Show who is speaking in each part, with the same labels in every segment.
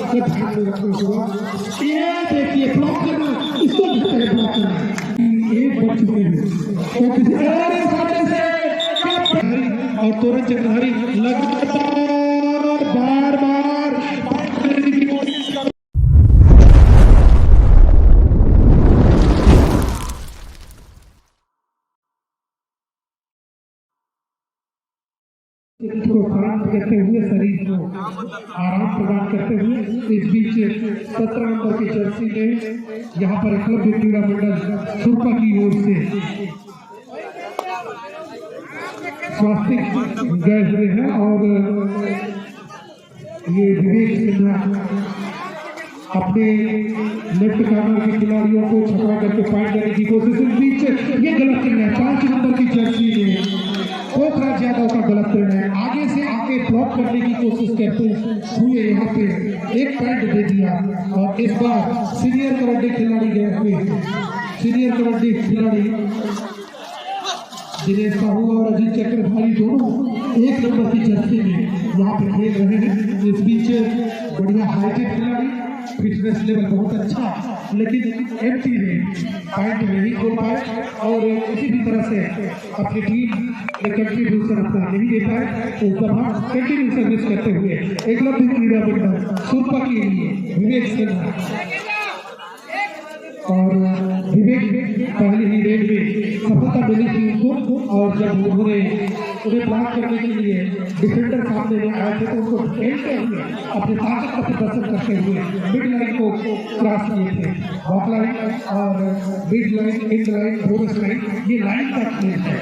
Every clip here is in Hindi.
Speaker 1: ये ध्यान में रखना होगा। ये देखिए ब्लॉक करना, इसको कहते हैं ब्लॉक करना। एक बच चुके हैं तो किसी और सामने से और तुरंत चक्रधारी लगातार बार बार करने की कोशिश कर को शांत करते हुए शरीर को आराम प्रदान करते हुए इस बीच 17 नंबर की जर्सी में यहाँ पर क्लब क्रीड़ा मंडल सुरपा की ओर से स्वास्तिक गए हुए हैं और ये विवेक सिन्हा अपने लेफ्ट कॉर्नर के खिलाड़ियों को छपा करके पॉइंट देने की कोशिश। इस बीच ये गलत है 5 नंबर की जर्सी में पोखराज यादव का गलत है, आगे से आके ब्लॉक करने की कोशिश करते हुए यहाँ पे एक पॉइंट दे दिया। और इस बार सीनियर कबड्डी खिलाड़ी गए हुए, सीनियर कबड्डी खिलाड़ी दिनेश साहू और अजीत चक्रधारी दोनों 1 नंबर की जर्सी में यहाँ पे खेल रहे हैं। इस बीच बढ़िया हाइटेड खिलाड़ी, फिटनेस लेवल बहुत अच्छा, लेकिन एमटी ने पॉइंट नहीं खोल पाए और किसी भी तरह से अपनी टीम में कंट्रीब्यूशन अपना नहीं दे पाए। तो तमाम कंटिन्यू सर्विस करते हुए एकलव्य क्रीड़ा मंडल सुरपा के लिए विवेक सिन्हा और विवेक पहले ही रेड में सफलता मिली थी उनको। और जब उन्हें ब्लॉक करने के लिए डिफेंडर सामने में आए थे तो उनको खेलते हुए अपने ताकत का प्रदर्शन करते हुए मिड लाइन को क्रॉस किए थे। बॉक लाइन और mid line, and line, bonus line, ये लाइन का खेल है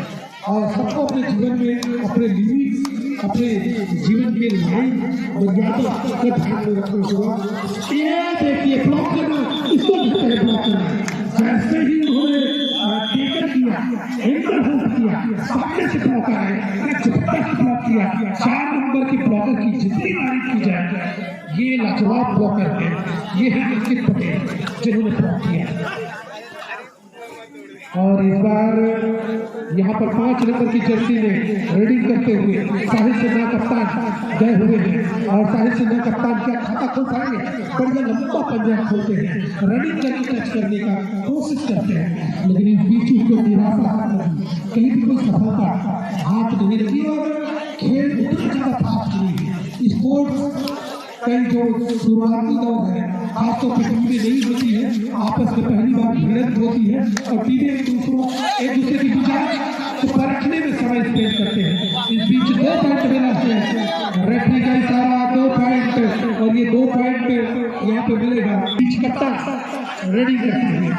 Speaker 1: और सबको अपने जीवन में अपने लिमिट्स, अपने जीवन के लाइन मर्यादा का ध्यान में रखना होगा। ये देखिए ब्लॉक करना, इसको कहते हैं ब्लॉक करना। जैसे ही उन्होंने टेकन किया, एंटर होल्ड किया, सामने से ब्लॉक आए, जबरदस्त ब्लॉक किया। 4 नंबर के ब्लॉकर की जितनी तारीफ की जाए, ये लाजवाब ब्लॉकर है। ये है अंकित पटेल जिन्होंने ब्लॉक किया। और इस बार यहाँ पर 5 नंबर की जर्सी में रेडिंग करते हुए साहिल सिन्हा कप्तान गए हुए हैं और साहिल सिन्हा कप्तान क्या खाता खोल पाएंगे, बढ़िया लंबा पंजा खोलते हैं, रनिंग करके टच करने का कोशिश करते हैं, लेकिन इस बीच उनको निराशा कहीं भी कोई सफलता हाथ नहीं लगी और खेल उतना ज्यादा फास्ट नहीं है। स्पोर्ट्स कई जो शुरुआती दौर है खासतौर पर टीमें नहीं होती है, आपस में पहली बार भिड़ंत होती है और टीमें एक दूसरे की गुजारिश को परखने में समय स्पेंड करते हैं। इस बीच 2 पॉइंट मिला है, रेफरी का इशारा 2 पॉइंट और ये 2 पॉइंट यहाँ पे मिलेगा। बीच कप्तान रेडी करते हैं,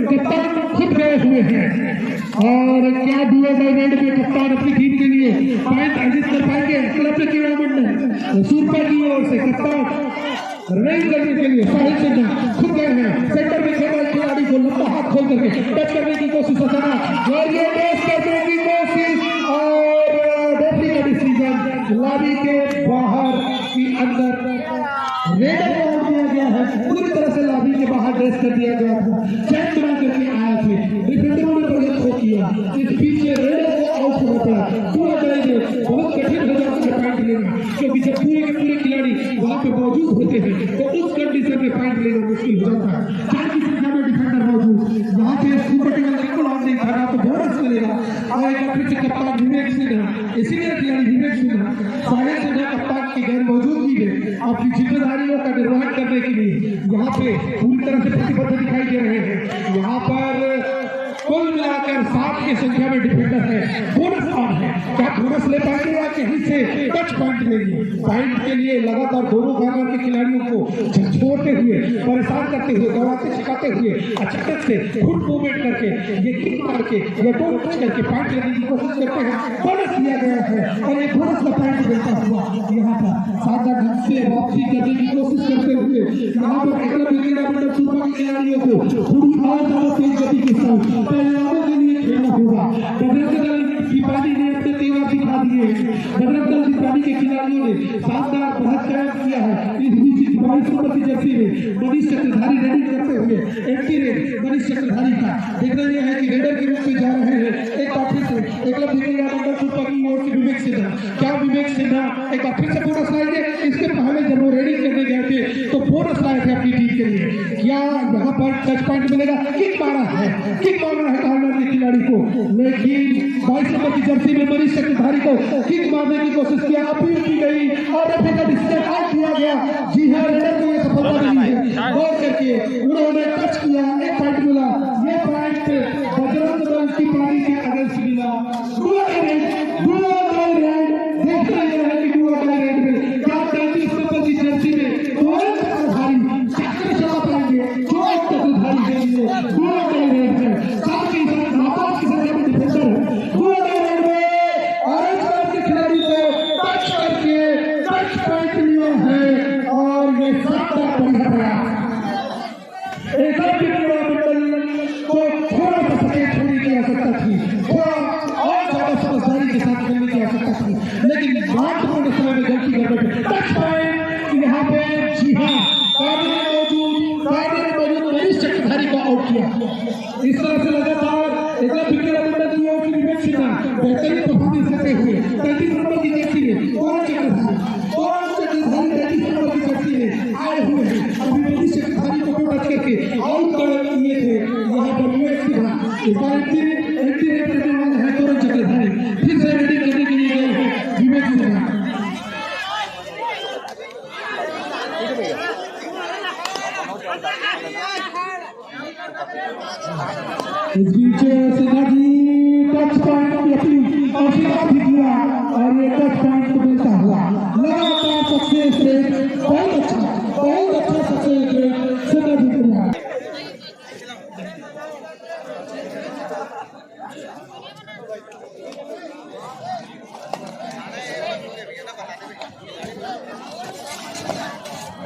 Speaker 1: कप्तान खुद गए हुए हैं और क्या दिया गए रेड में कप्तान अपनी टीम के लिए पॉइंट अर्जित कर पाएंगे। क्लब क्रीड़ा मंडल सुरपा की ओर से कप्तान रेड करने के लिए साहिल सिन्हा खुद गए हैं, सेंटर में खेल खिलाड़ी को लंबा हाथ खोल करके टच करने की कोशिश करना और ये टच करने की कोशिश और रेफरी का डिसीजन लॉबी के बाहर की अंदर रेड कर दिया गया है। पूरी तरह से लॉबी के बाहर ड्रेस कर दिया गया था, चेक करा करके आया थे, डिफेंडरों ने प्रयास किया, इस बीच रेड को आउट होना पड़ा। पूरा करेंगे बहुत कठिन हो जाता है पॉइंट लेना, क्योंकि जब पूरे के पूरे खिलाड़ी वहां पे मौजूद होते हैं तो उस कंडीशन में पॉइंट लेना मुश्किल हो जाता है। 4 की संख्या में डिफेंडर मौजूद, यहाँ पे सुपर टीम बिल्कुल ऑन नहीं था, तो बोनस मिलेगा। और एक फिर से कप्तान विवेक सिन्हा, इसीलिए खिलाड़ी विवेक सिन्हा साहिल सिन्हा कप्तान की गैर मौजूदगी में अपनी जिम्मेदारियों का निर्वहन करने के लिए यहाँ पे पूरी तरह से प्रतिबद्ध दिखाई दे रहे हैं। यहाँ पर कुल मिलाकर 7 की संख्या में डिफेंडर है, बोनस ऑन है, क्या बोनस ले पाएंगे या कहीं से टच पॉइंट लेंगे। पॉइंट के लिए लगातार दोनों कॉर्नर के खिलाड़ियों को झकझोरते हुए, परेशान करते हुए, दौड़ाते छिकाते हुए अचानक से फुट मूवमेंट करके ये किक मार के या टोन टच करके पॉइंट लेने की कोशिश करते हैं। बोनस दिया गया है और एक बोनस का पॉइंट मिलता हुआ यहाँ पर सादा ढंग से वापसी करने की कोशिश करते हुए यहाँ पर एकलव्य क्रीड़ा मंडल सुरपा के खिलाड़ियों को थोड़ी और ज्यादा तेज गति के साथ के लिए खेलना होगा। दीपाली ने अपने तेवर दिखा दिए। बजरंग दल दीपाली के खिलाड़ियों ने शानदार बढ़त कायम किया है। इस बीच दीपाली नंबर की जर्सी में मनीष चक्रधारी रेडिंग करते हुए एंटी रेड मनीष चक्रधारी का देख रहे हैं कि रेडर के रूप में जा रहे हैं। एक बार फिर से एकलव्य क्रीड़ा मंडल सुरपा की ओर से विवेक सिन्हा, क्या विवेक सिन्हा एक बार फिर से बोनस लाए थे। इसके पहले जब वो रेडिंग करने गए थे तो बोनस लाए थे अपनी टीम के लिए। क्या यहाँ पर टच पॉइंट मिलेगा? किक मारा है कॉर्नर के खिलाड़ी को, लेकिन 22 नंबर की जर्सी में मनीष चक्रधारी को किक मारने की कोशिश किया, अपील की गई और रेफरी का डिसीजन आउट किया गया। जी हाँ, रेडर को ये सफलता मिली है। गौर करके उन्होंने टच किया, एक पॉइंट मिला। ये पॉइंट बजरंग दल की पारी के अगेंस्ट मिला। डुआ रेड देख रहे हैं कि डुआ रेड में क्या 33 नंबर की जर्सी में चक्रधारी चक्कर चला पाएंगे। चक्रधारी देंगे डुआ रेड है, साथ ही साथ आपात की संख्या में डिफेंडर है डुआ रेड में। ऑरेंज कलर के खिलाड़ी को टच करके टच पॉइंट लिया है और ये सबका बढ़िया प्रयास। एकलव्य क्रीड़ा मंडल को थोड़ा सा सचेत होने की आवश्यकता थी, थोड़ा और ज्यादा समझदारी के साथ खेलने की आवश्यकता थी, लेकिन महत्वपूर्ण समय में गलती कर बैठे। टच पॉइंट यहाँ पे जी हाँ कार्य मौजूद मनीष चक्रधारी को आउट किया। इस तरह से लगातार एकलव्य क्रीड़ा मंडल की ओर से विवेक सिन्हा बेहतरीन परफॉर्मेंस करते हुए 33 नंबर की जर्सी में चक्रधारी 33 नंबर की जर्सी में आए हुए हैं। अभी मनीष चक्रधारी को टच करके आउट कर दिए थे। यहाँ पर विवेक सिन्हा इस बार एंटी रेड करने वाले हैं तोरण चक्रधारी, फिर से रेडिंग करने के लिए गए हैं विवेक सिन्हा। इस बीच सिन्हा जी टच पॉइंट की अपील आशीर्वाद भी किया और ये टच पॉइंट को मिलता हुआ लगातार सक्सेस रेट बहुत अच्छा सक्सेस रेट सिन्हा जी को मिला।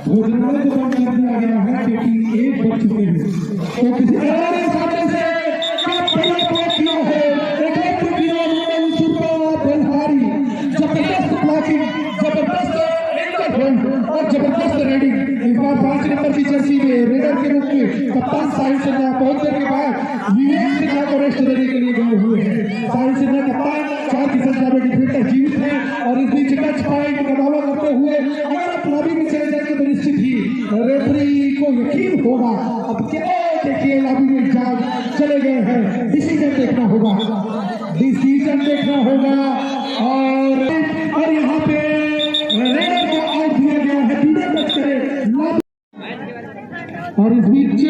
Speaker 1: भोजनालय को बंद कर दिया गया है क्योंकि 1 बज चुके हैं। तो किसी सामने से क्या पहला पॉइंट किया है एकलव्य क्रीड़ा मंडल सुरपा बेलहारी। जबरदस्त ब्लॉकिंग, जबरदस्त इंटरफेरेंस और जबरदस्त रेडिंग। इस बार 5 नंबर की जर्सी में रेडर के रूप में कप्तान साहिल सिन्हा पहुंचने के बाद विवेक सिन्हा को रेस्ट देने के लिए गए हुए हैं। साहिल सिन्हा कप्तान 4 की संख्या में डिफेंडर जीवित है और इस बीच टच पॉइंट का दावा करते हुए अगर आप लॉबी में चले जाएंगे तो निश्चित ही रेफरी को यकीन होगा। अब क्या देखिए लॉबी में जज चले गए हैं, डिसीजन देखना होगा और यहाँ पे रेडर को आउट दिया गया है बिना टच करे। और इस बीच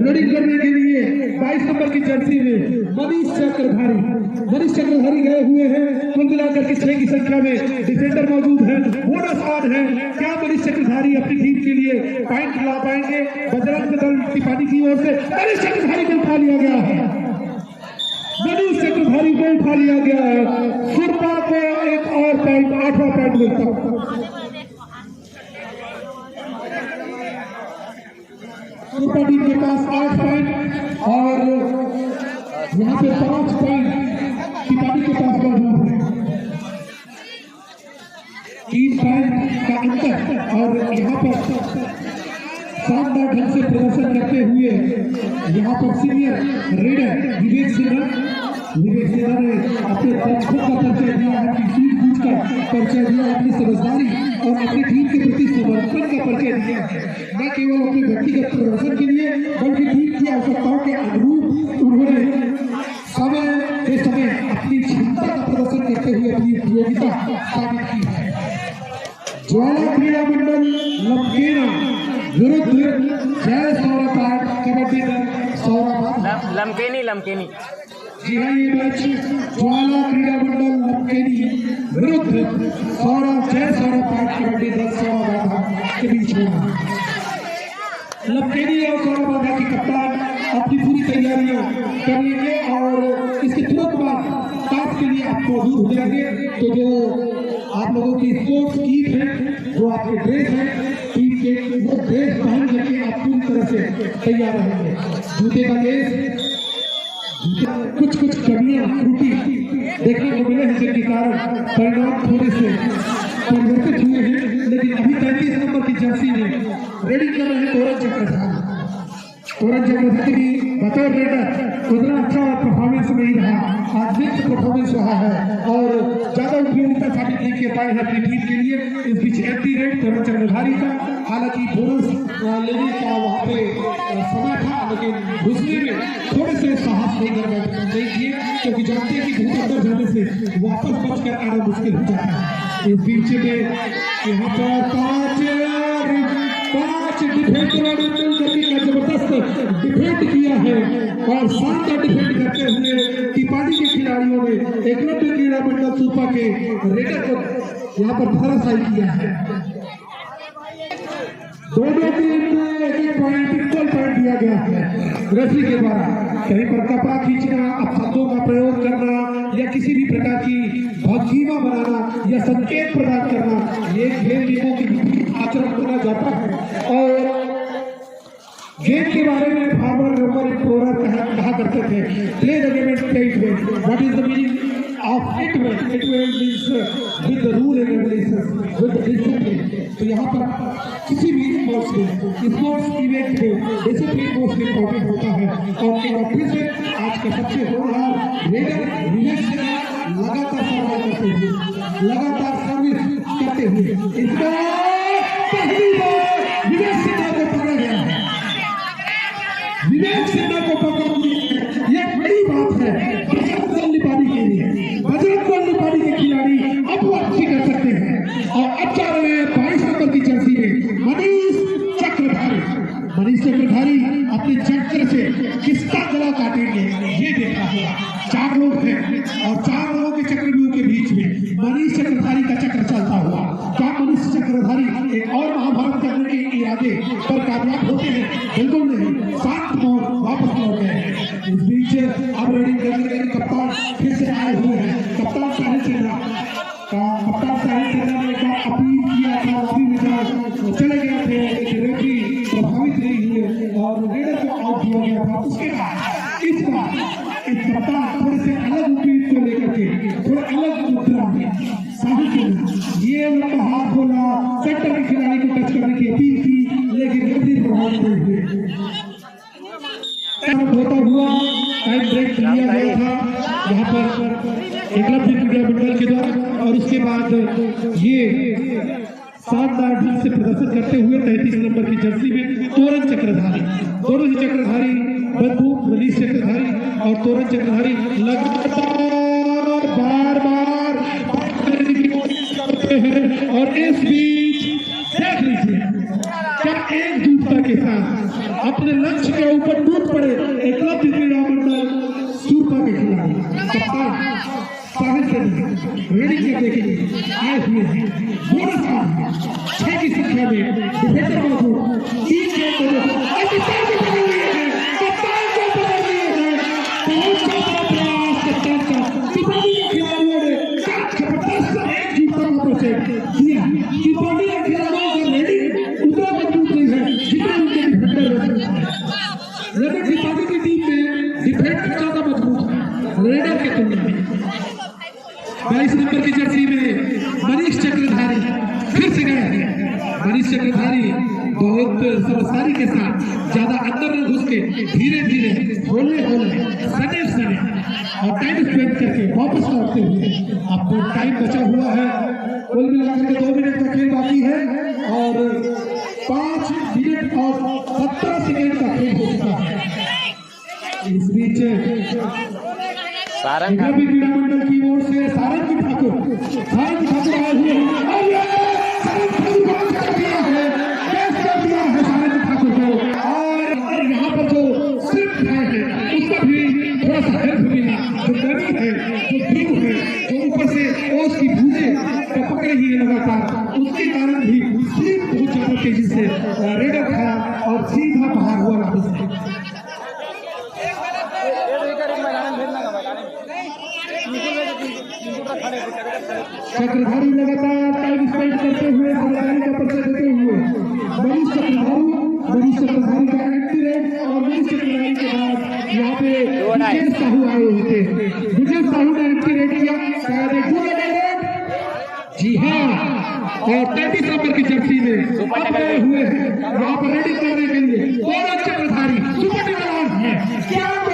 Speaker 1: रेडिंग करने के लिए 22 नंबर की जर्सी में मनीष चक्रधारी गए हुए हैं। कुल मिलाकर के 6 की संख्या में डिफेंडर मौजूद है, बोनस ऑन है। क्या मनीष चक्रधारी अपनी टीम के लिए पॉइंट ला पाएंगे? बजरंग दल दीपाली की ओर से मनीष चक्रधारी को उठा लिया गया है। सुरपा को एक और पॉइंट 8वां पॉइंट मिलता है। सुरपा टीम के पास 8 पॉइंट और यहाँ पे 5 पॉइंट दीपाली के पास मौजूद है। 3 पॉइंट का अंतर और यहाँ पर शानदार ढंग से प्रदर्शन करते हुए यहाँ पर सीनियर रेडर विवेक सिन्हा ने अपने दक्षता का परिचय दिया है, अपनी सूझबूझ का परिचय दिया, अपनी समझदारी और अपनी टीम के प्रति समर्पण का परिचय दिया है। न केवल अपने व्यक्तिगत प्रदर्शन के लिए बल्कि टीम की आवश्यकताओं के अनुरूप उन्होंने समय अपनी क्षमता का प्रदर्शन करते हुए अपनी उपयोगिता साबित की है। ज्वाला क्रीड़ा मंडल लमकेना विरुद्ध जय सौरभ कबड्डी दल सौरभ लमकेनी। जी हाँ, ये मैच ज्वाला क्रीड़ा मंडल लमकेनी विरुद्ध जय सौरभ कबड्डी दल सौरभ के बीच में लमकेनी और सौरभ की कप्तान अपनी पूरी तैयारियां करेंगे और इसके तुरंत बाद टॉस के लिए आप मौजूद हो जाएंगे। तो जो आप लोगों की स्पोर्ट्स कीट है, जो आपके ड्रेस है टीम के, वो ड्रेस पहन करके आप पूरी तरह से तैयार रहेंगे। जूते का केस, कुछ कमियां त्रुटि देखने को मिले हैं, जिनके कारण परिणाम थोड़े से परिवर्तित हुए हैं। लेकिन अभी 33 नंबर की जर्सी में रेडी कर रहे हैं तोरण चक्रधारी। तोरण चक्रधारी बतौर रेडर उतना अच्छा परफॉर्मेंस नहीं रहा, आज नेक्स्ट परफॉर्मेंस रहा है और ज्यादा उपयोगिता साबित नहीं कर पाए हैं अपनी टीम के लिए। इस बीच एंटी रेड तोरण चक्रधारी का, हालांकि बोनस लेने का वहाँ पे समय था, लेकिन दूसरे में थोड़े से साहस नहीं किए, क्योंकि जानते हैं कि बहुत अंदर जाने से वापस बच कर आना मुश्किल हो जाता है। इस बीच में यहाँ पर पांच डिफेंड जबरदस्त डिफेंड किया है और शानदार डिफेंड करते हुए टिपाड़ी के खिलाड़ियों ने एकलव्य क्रीड़ा मंडल सुरपा के रेडर को यहाँ पर धराशायी किया है। दोनों टीम में एक पॉइंट इक्वल पॉइंट दिया गया है रेफरी के द्वारा। कहीं पर कपड़ा खींचना, अपशब्दों का प्रयोग करना या किसी भी प्रकार की भगीमा बनाना या संकेत प्रदान करना, ये खेल नियमों की आचरण करना जाता है। और गेम के बारे में फार्मर नंबर एक प्रोग्राम कहा करते थे, play the game and play it well. What is the meaning of it well? It well means with the rule and regulation, with the discipline. तो यहाँ पर किसी भी स्पोर्ट्स इवेंट में डिसिप्लिन मोस्ट इम्पोर्टेंट होता है। और एक ऑफिस से आज का सबसे होनहार रेडर विवेक सिन्हा लगातार सर्वाइव करते हुए, लगातार सर्विस करते हुए इसका पहली बार विवेक सिन्हा को पकड़ा गया है। विवेक सिन्हा को पकड़ने ये बड़ी बात है बजरंग दल निपाड़ी के लिए। बजरंग दल निपाड़ी के खिलाड़ी अब वो अच्छी कर सकते हैं और अब जा रहे हैं 22 नंबर की जर्सी में मनीष चक्रधारी। मनीष चक्रधारी अपने चक्र से किसका गला काटेंगे ये देखना होगा। 4 लोग हैं और 4 लोगों के चक्रव्यूह के बीच में मनीष चक्रधारी का चक्र चलता हुआ, क्या मनीष चक्रधारी एक और महाभारत करने के इरादे पर कामयाब होते हैं? बिल्कुल नहीं, शांत मोड़ वापस लौट गए। इस बीच अब रेडिंग करने के कप्तान फिर से आए हुए हैं। कप्तान साहिल सिन्हा ने एक बार अपील किया था, अभी चले गए थे, लेकिन रेफरी प्रभावित नहीं हुए और रेडर को आउट दिया गया था। उसके बाद इस बार इस कप्तान थोड़े से अलग अपील को लेकर के थोड़ा अलग मुद्रा में साहिल सिन्हा ये लंबा हाथ बोला, सेंटर के खिलाड़ी को टच करने की अपील की, लेकिन रेफरी प्रभावित नहीं हुए। होता हुआ टाइम ब्रेक लिया गया था यहाँ पर एकलव्य क्रीड़ा मंडल के द्वारा और उसके बाद ये शानदार ढंग से प्रदर्शन करते हुए 33 नंबर की जर्सी में तोरण चक्रधारी, दोनों ही चक्रधारी बंधु मनीष चक्रधारी और तोरण चक्रधारी लगातार बार-बार करते हैं। और इस बीच देख लीजिए क्या एकजुटता के साथ अपने लक्ष्य के ऊपर टूट पड़े एकलव्य क्रीड़ा मंडल सुरपा के खिलाड़ी। कप्तान साहिल सिन्हा रेडी करने के लिए आए हुए हैं। बोनस का 6 की संख्या में डिफेंडर मौजूद, 3 के कप्तान को पकड़ लिए हैं, कप्तान को पकड़ लिए हैं। बहुत ज्यादा प्रयास कप्तान का, टिपाड़ी के खिलाड़ियों ने जबरदस्त एकजुटता का प्रदर्शन किया। टिपाड़ी के खिलाड़ियों का रेडी उतना मजबूत नहीं है जितना उनके डिफेंडर रेडर टिपाड़ी की टीम में डिफेंडर ज्यादा मजबूत है रेडर के तुलना में। 22 नंबर की जर्सी में मनीष चक्रधारी फिर से गए हैं। मनीष चक्रधारी बहुत समझदारी के साथ, ज्यादा अंदर न घुस के, धीरे धीरे होले सने और टाइम स्पेंड करके वापस लौटते हुए अब टाइम बचा हुआ है। कुल मिलाकर के 2 मिनट का खेल बाकी है और 5 मिनट और 17 सेकेंड का खेल हो चुका है। इस बीच क्रीड़ा मंडल की ओर से सारंग ठाकुर आए हुए हैं। सारंग ठाकुर को और यहाँ पर जो सिर्फ है उसका भी थोड़ा सा हेल्प मिला। जो नमी है, जो धूप है, जो ऊपर से ओस की बूंदें टपक रही है लगातार, उसके कारण भी स्लिप बहुत ज्यादा तेजी से रेडर था और सीधा बाहर हुआ वापस से। चक्रधारी लगातार टाइम स्पेंड करते हुए समझदारी का परिचय देते हुए मनीष चक्रधारी का एंटी रेड और मनीष चक्रधारी के बाद यहाँ पे विजय साहू आए हुए थे। विजय साहू ने एंटी रेड किया और 33 नंबर की जर्सी में अब गए हुए हैं यहाँ पर रेडी करने के लिए और अच्छे प्रधारी सुपर टेबल है क्या